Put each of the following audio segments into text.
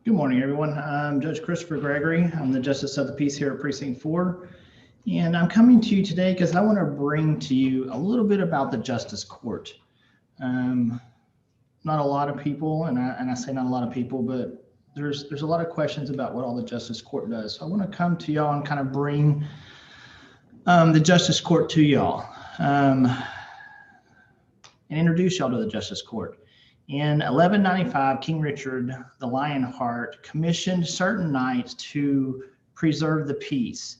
Good morning, everyone. I'm Judge Christopher Gregory. I'm the Justice of the Peace here at Precinct 4. And I'm coming to you today because I want to bring to you a little bit about the Justice Court. Not a lot of people, and I say not a lot of people, but there's a lot of questions about what all the Justice Court does. So I want to come to y'all and kind of bring the Justice Court to y'all and introduce y'all to the Justice Court. In 1195, King Richard the Lionheart commissioned certain knights to preserve the peace.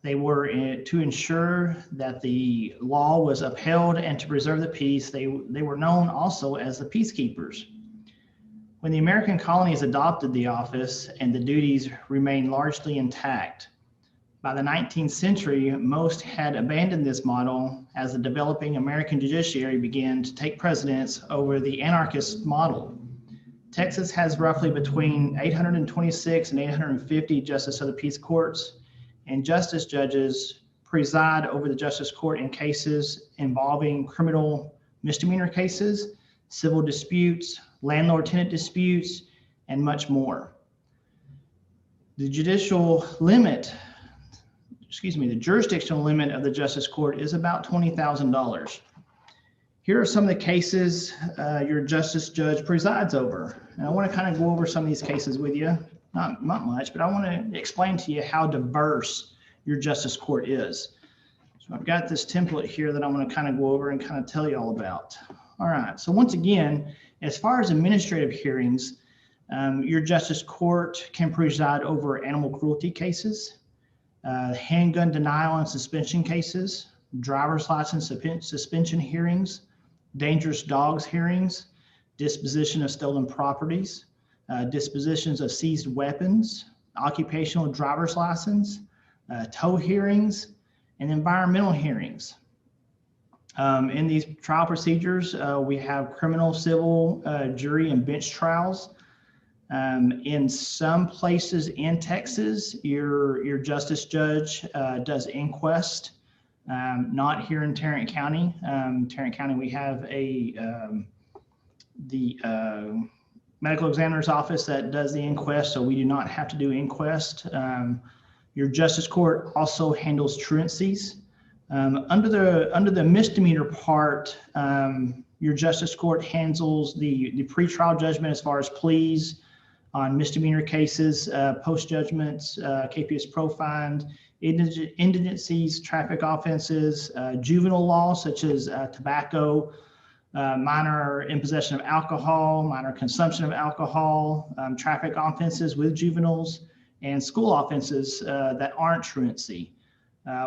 They were to ensure that the law was upheld and to preserve the peace. They were known also as the peacekeepers. When the American colonies adopted the office and the duties remained largely intact, by the 19th century, most had abandoned this model as the developing American judiciary began to take precedence over the anarchist model. Texas has roughly between 826 and 850 Justice of the Peace courts, and justice judges preside over the Justice Court in cases involving criminal misdemeanor cases, civil disputes, landlord-tenant disputes, and much more. The jurisdictional limit of the Justice Court is about $20,000. Here are some of the cases your justice judge presides over. And I want to kind of go over some of these cases with you. Not much, but I want to explain to you how diverse your Justice Court is. So I've got this template here that I'm going to kind of go over and kind of tell you all about. All right, so once again, as far as administrative hearings, your Justice Court can preside over animal cruelty cases, handgun denial and suspension cases, driver's license suspension hearings, dangerous dogs hearings, disposition of stolen properties, dispositions of seized weapons, occupational driver's license, tow hearings, and environmental hearings. In these trial procedures, we have criminal, civil, jury, and bench trials. In some places in Texas, your justice judge does inquest, not here in Tarrant County. Tarrant County, we have the medical examiner's office that does the inquest, so we do not have to do inquest. Your Justice Court also handles truancies. Under the misdemeanor part, your Justice Court handles the pretrial judgment as far as pleas on misdemeanor cases, post-judgments, capias pro fund, indigencies, traffic offenses, juvenile law such as tobacco, minor impossession of alcohol, minor consumption of alcohol, traffic offenses with juveniles, and school offenses that aren't truancy.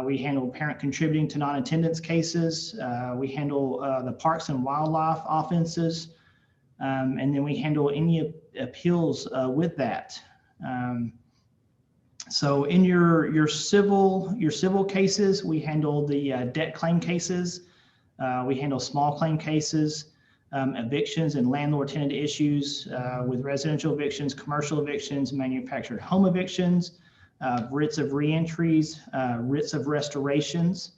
We handle parent contributing to non-attendance cases. We handle the parks and wildlife offenses. And then we handle any appeals with that. So in your civil cases, we handle the debt claim cases. We handle small claim cases, evictions and landlord-tenant issues with residential evictions, commercial evictions, manufactured home evictions, writs of reentries, writs of restorations.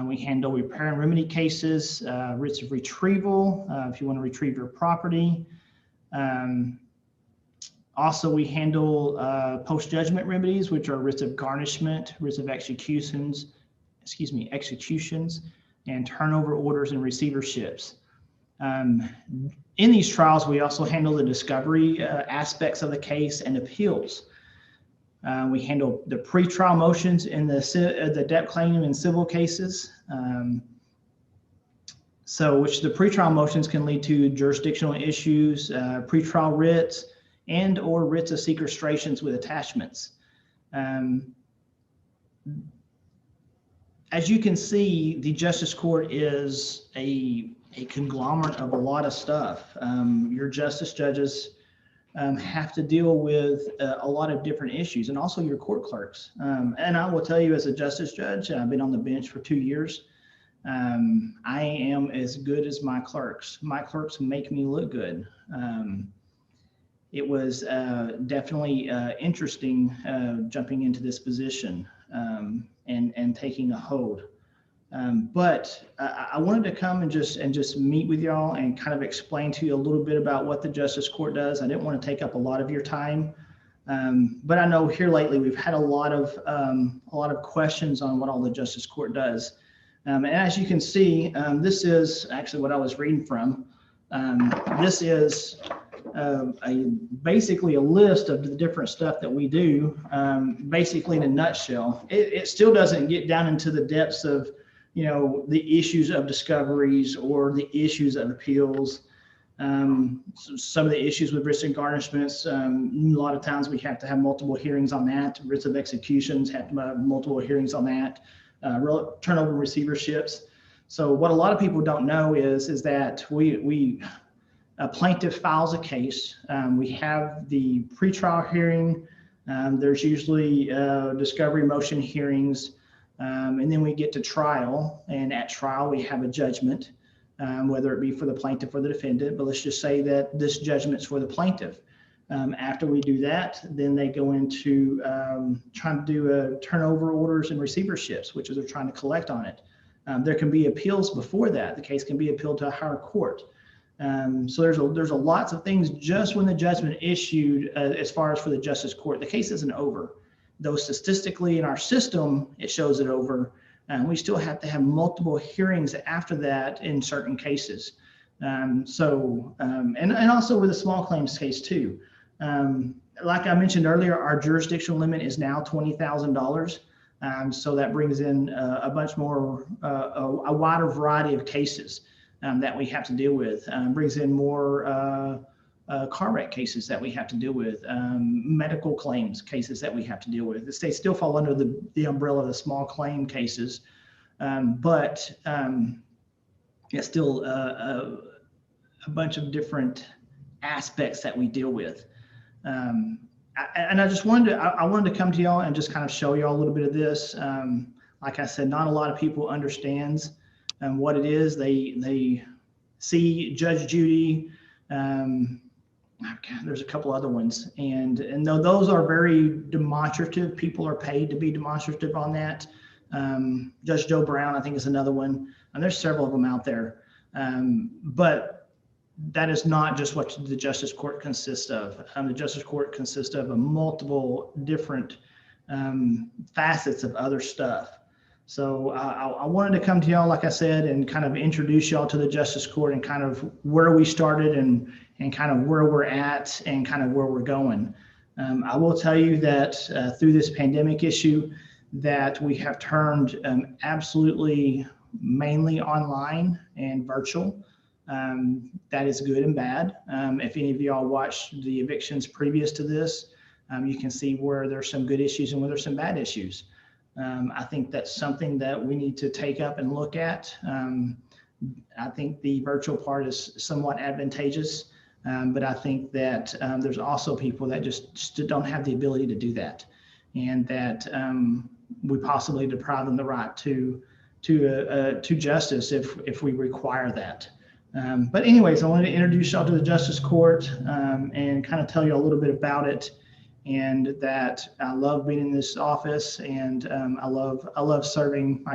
We handle repair and remedy cases, writs of retrieval, if you want to retrieve your property. Also, we handle post-judgment remedies, which are writs of garnishment, writs of executions, and turnover orders and receiverships. In these trials, we also handle the discovery aspects of the case and appeals. We handle the pretrial motions in the debt claim and civil cases. Which the pretrial motions can lead to jurisdictional issues, pretrial writs, and or writs of sequestrations with attachments. As you can see, the Justice Court is a conglomerate of a lot of stuff. Your justice judges have to deal with a lot of different issues, and also your court clerks. And I will tell you, as a justice judge, I've been on the bench for 2 years. I am as good as my clerks. My clerks make me look good. It was definitely interesting jumping into this position and taking a hold. But I wanted to come and just meet with y'all and kind of explain to you a little bit about what the Justice Court does. I didn't want to take up a lot of your time, but I know here lately we've had a lot of questions on what all the Justice Court does. And as you can see, this is actually what I was reading from. This is basically a list of the different stuff that we do, basically in a nutshell. It still doesn't get down into the depths of, the issues of discoveries or the issues of appeals. Some of the issues with writs and garnishments, a lot of times we have to have multiple hearings on that. Writs of executions have to have multiple hearings on that. Turnover receiverships. So what a lot of people don't know is that a plaintiff files a case. We have the pretrial hearing. There's usually discovery motion hearings, and then we get to trial. And at trial, we have a judgment, whether it be for the plaintiff or the defendant. But let's just say that this judgment's for the plaintiff. After we do that, then they go into trying to do turnover orders and receiverships, which is they're trying to collect on it. There can be appeals before that. The case can be appealed to a higher court. So there's a lots of things just when the judgment issued as far as for the Justice Court. The case isn't over, though statistically in our system it shows it over. We still have to have multiple hearings after that in certain cases. And also with a small claims case too. Like I mentioned earlier, our jurisdictional limit is now $20,000. So that brings in a bunch more, a wider variety of cases that we have to deal with. Brings in more car wreck cases that we have to deal with, medical claims cases that we have to deal with. They still fall under the umbrella of the small claim cases, but it's still a bunch of different aspects that we deal with. And I just wanted to come to y'all and just kind of show y'all a little bit of this. Like I said, not a lot of people understands what it is. They see Judge Judy. There's a couple other ones, and though those are very demonstrative, people are paid to be demonstrative on that. Judge Joe Brown, I think, is another one, and there's several of them out there. But that is not just what the Justice Court consists of. The Justice Court consists of multiple different facets of other stuff. So I wanted to come to y'all, like I said, and kind of introduce y'all to the Justice Court and kind of where we started and kind of where we're at and kind of where we're going. I will tell you that through this pandemic issue, that we have turned absolutely mainly online and virtual. That is good and bad. If any of y'all watched the evictions previous to this, you can see where there's some good issues and where there's some bad issues. I think that's something that we need to take up and look at. I think the virtual part is somewhat advantageous, but I think that there's also people that just don't have the ability to do that, and that we possibly deprive them the right to justice if we require that. But anyways, I wanted to introduce y'all to the Justice Court and kind of tell you a little bit about it, and that I love being in this office, and I love serving my